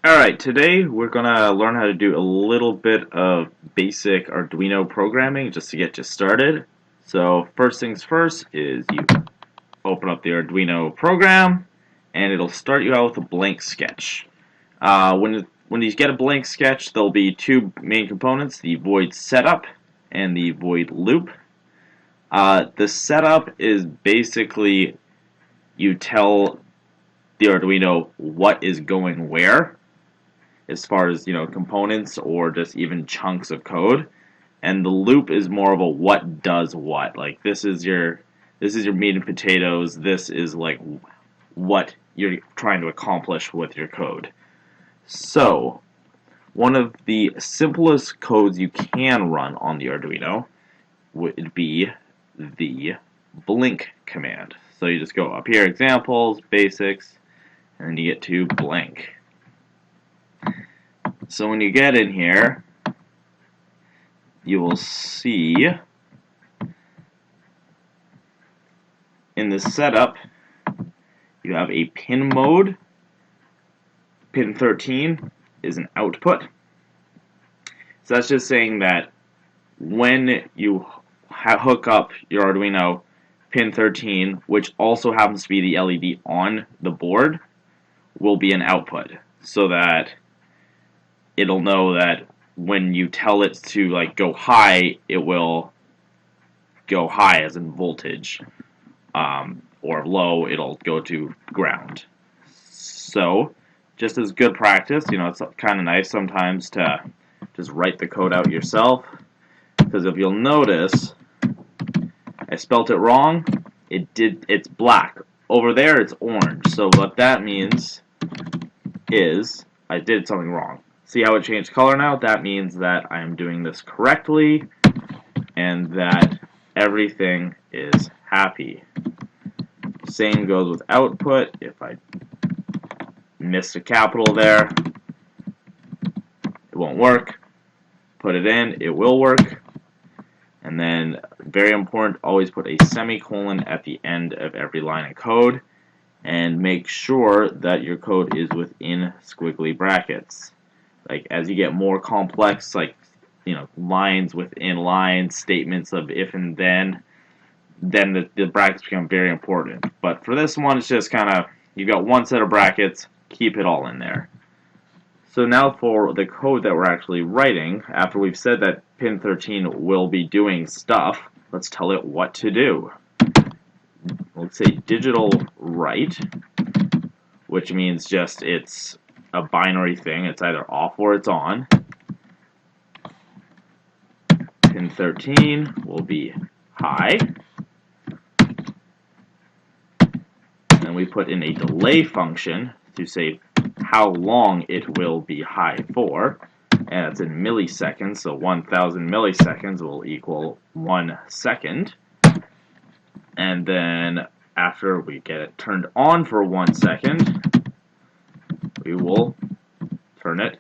Alright, today we're gonna learn how to do a little bit of basic Arduino programming just to get you started. So first things first is you open up the Arduino program and it'll start you out with a blank sketch. When you get a blank sketch, there'll be two main components, the void setup and the void loop. The setup is basically you tell the Arduino what is going where, as far as components or just even chunks of code, and the loop is more of a what does what. Like this is your meat and potatoes. This is like what you're trying to accomplish with your code. So one of the simplest codes you can run on the Arduino would be the blink command. So you just go up here, examples, basics, and then you get to blank. So when you get in here, you will see in the setup, you have a pin mode. Pin 13 is an output. So that's just saying that when you hook up your Arduino, pin 13, which also happens to be the LED on the board, will be an output, so that it'll know that when you tell it to go high, it will go high as in voltage, or low, it'll go to ground. So just as good practice, it's kind of nice sometimes to just write the code out yourself, because if you'll notice, I spelt it wrong. It's black. Over there it's orange. So what that means is I did something wrong. See how it changed color now? That means that I am doing this correctly and that everything is happy. Same goes with output. If I missed a capital there, it won't work. Put it in, it will work. And then, very important, always put a semicolon at the end of every line of code, and make sure that your code is within squiggly brackets. Like, as you get more complex, lines within lines, statements of if and then the brackets become very important. But for this one, it's just kind of, you've got one set of brackets, keep it all in there. So now for the code that we're actually writing, after we've said that pin 13 will be doing stuff, let's tell it what to do. Let's say digital write, which means just it's a binary thing. It's either off or it's on. Pin 13 will be high. And we put in a delay function to say how long it will be high for, and it's in milliseconds, so 1,000 milliseconds will equal 1 second. And then after we get it turned on for 1 second, we will turn it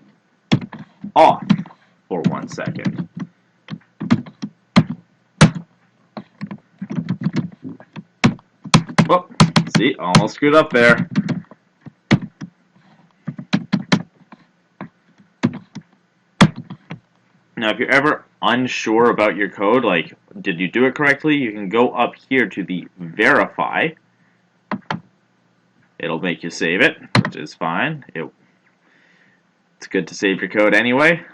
off for 1 second. Oh, see, almost screwed up there. Now, if you're ever unsure about your code, like, did you do it correctly, you can go up here to the verify. It'll make you save it, which is fine. It's good to save your code anyway.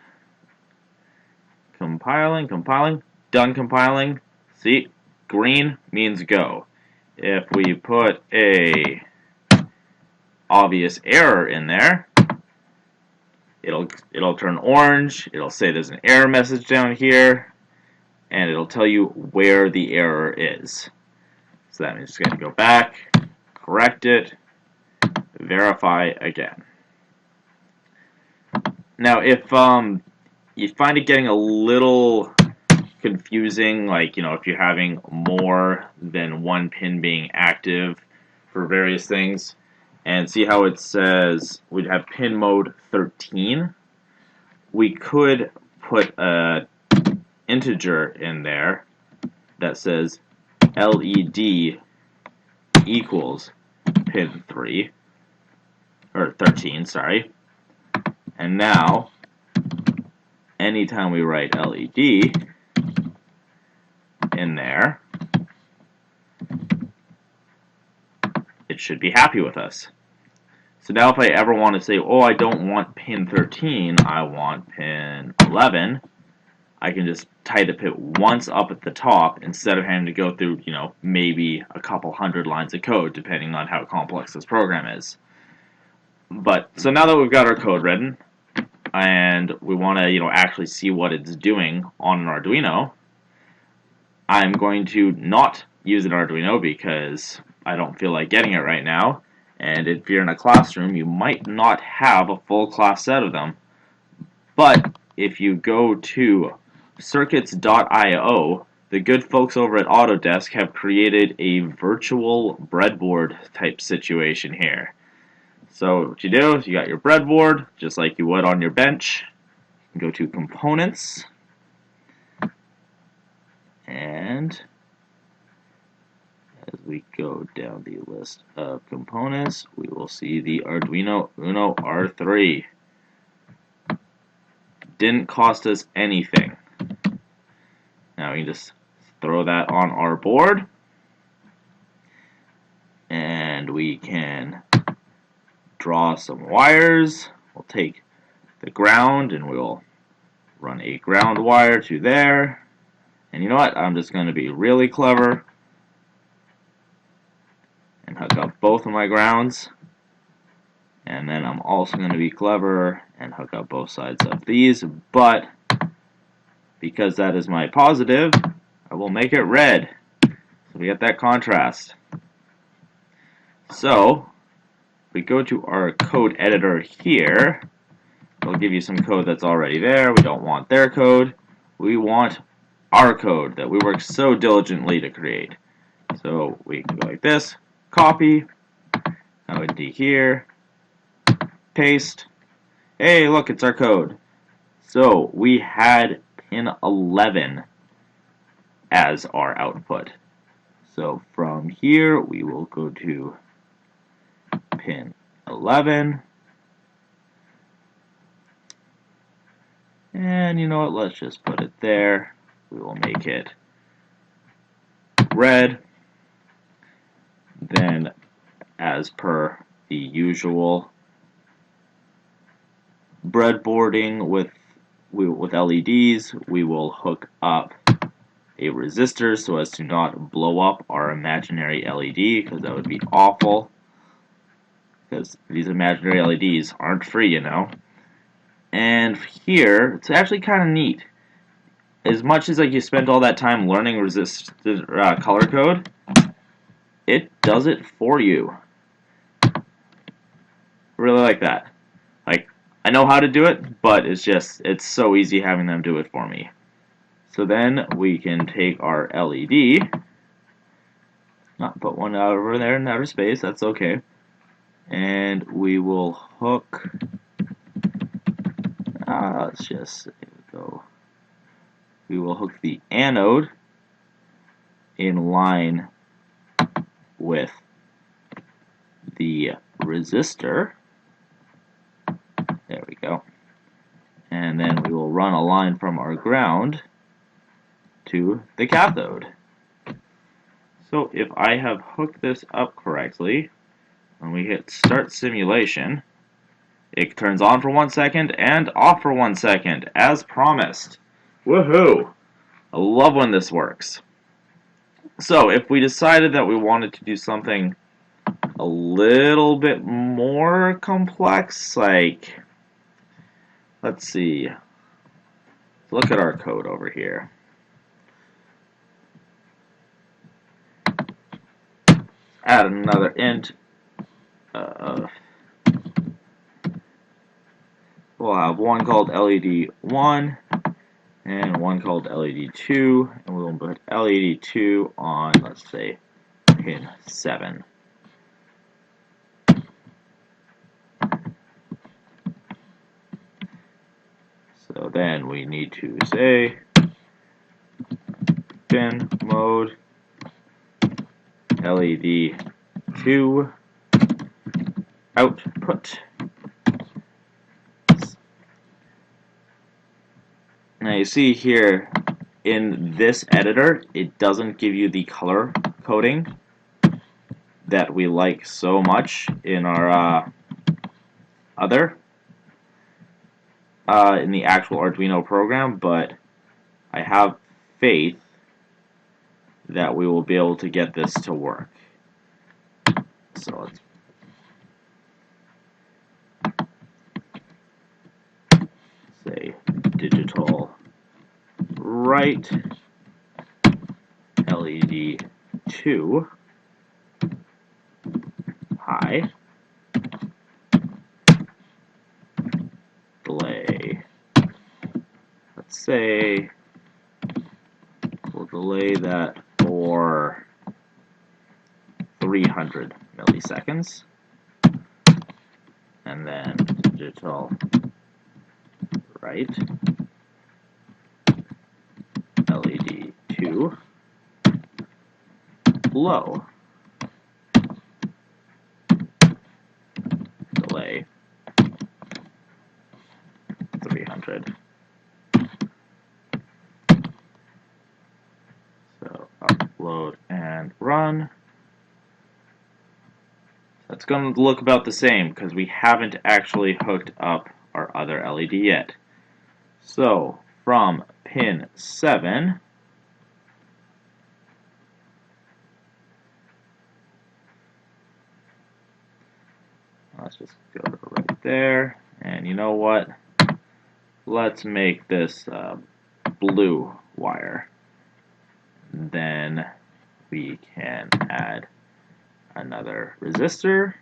Compiling, done compiling. See, green means go. If we put a obvious error in there, it'll turn orange. It'll say there's an error message down here, and it'll tell you where the error is. So that means it's going to go back, correct it, verify again. Now, if you find it getting a little confusing, if you're having more than one pin being active for various things, and see how it says we'd have pin mode 13, we could put a integer in there that says LED equals pin 3, or 13, sorry. And now, anytime we write LED in there, it should be happy with us. So now if I ever want to say, oh, I don't want pin 13, I want pin 11, I can just type it once up at the top instead of having to go through, maybe a couple hundred lines of code, depending on how complex this program is. But so now that we've got our code written, and we want to, actually see what it's doing on an Arduino, I'm going to not use an Arduino because I don't feel like getting it right now. And if you're in a classroom, you might not have a full class set of them. But if you go to circuits.io, the good folks over at Autodesk have created a virtual breadboard type situation here. So what you do is you got your breadboard, just like you would on your bench. You go to Components, and as we go down the list of components, we will see the Arduino Uno R3. Didn't cost us anything. Now we can just throw that on our board, and we can draw some wires. We'll take the ground and we'll run a ground wire to there. And you know what? I'm just going to be really clever and hook up both of my grounds. And then I'm also going to be clever and hook up both sides of these. But because that is my positive, I will make it red. So we get that contrast. So we go to our code editor here. It'll give you some code that's already there. We don't want their code. We want our code that we work so diligently to create. So we can go like this, copy, go into here, paste. Hey, look, it's our code. So we had pin 11 as our output. So from here, we will go to pin 11. And you know what, let's just put it there. We will make it red. Then, as per the usual breadboarding with LEDs, we will hook up a resistor so as to not blow up our imaginary LED, because that would be awful. Because these imaginary LEDs aren't free, And here, it's actually kind of neat. As much as you spent all that time learning color code, it does it for you. I really like that. I know how to do it, but it's so easy having them do it for me. So then we can take our LED, not put one out over there in outer space, that's okay. And we will hook, let's just go. We will hook the anode in line with the resistor. There we go. And then we will run a line from our ground to the cathode. So if I have hooked this up correctly, when we hit start simulation, it turns on for 1 second and off for 1 second, as promised. Woohoo! I love when this works. So if we decided that we wanted to do something a little bit more complex, let's see, look at our code over here. Add another int. We'll have one called LED1 and one called LED2, and we'll put LED2 on, let's say, pin 7. So then we need to say pin mode LED2 output Now you see here in this editor, it doesn't give you the color coding that we like so much in our in the actual Arduino program, but I have faith that we will be able to get this to work. So let's say digital write LED 2 high delay. Let's say we'll delay that for 300 milliseconds, and then digital write LED 2 low delay 300. So upload and run. That's going to look about the same because we haven't actually hooked up our other LED yet. So from pin 7, let's just go to right there, and you know what? Let's make this blue wire. Then we can add another resistor.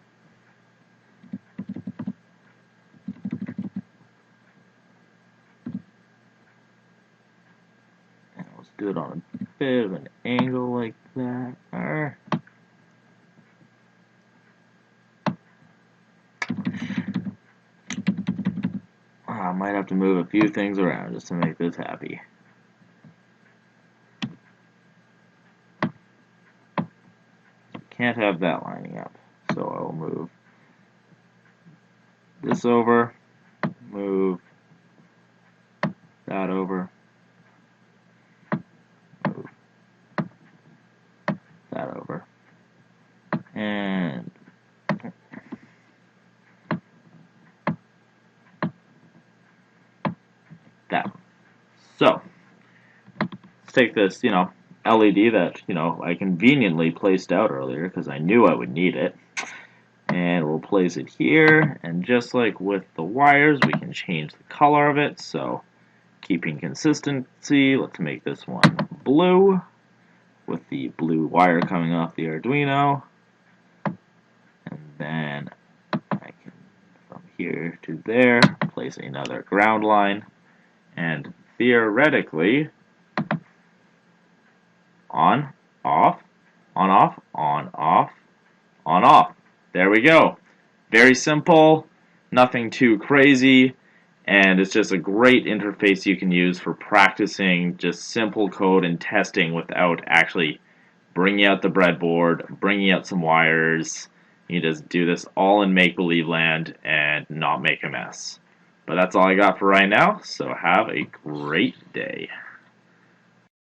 And let's do it on a bit of an angle like that. I might have to move a few things around just to make this happy. Can't have that lining up, so I will move this over, move that over, move that over, and that. So let's take this, LED that, I conveniently placed out earlier because I knew I would need it. And we'll place it here, and just like with the wires, we can change the color of it. So keeping consistency, let's make this one blue with the blue wire coming off the Arduino. And then I can, from here to there, place another ground line, and theoretically, on, off, on, off, on, off, on, off. There we go. Very simple, nothing too crazy, and it's just a great interface you can use for practicing just simple code and testing without actually bringing out the breadboard, bringing out some wires. You just do this all in make-believe land and not make a mess. But that's all I got for right now, so have a great day.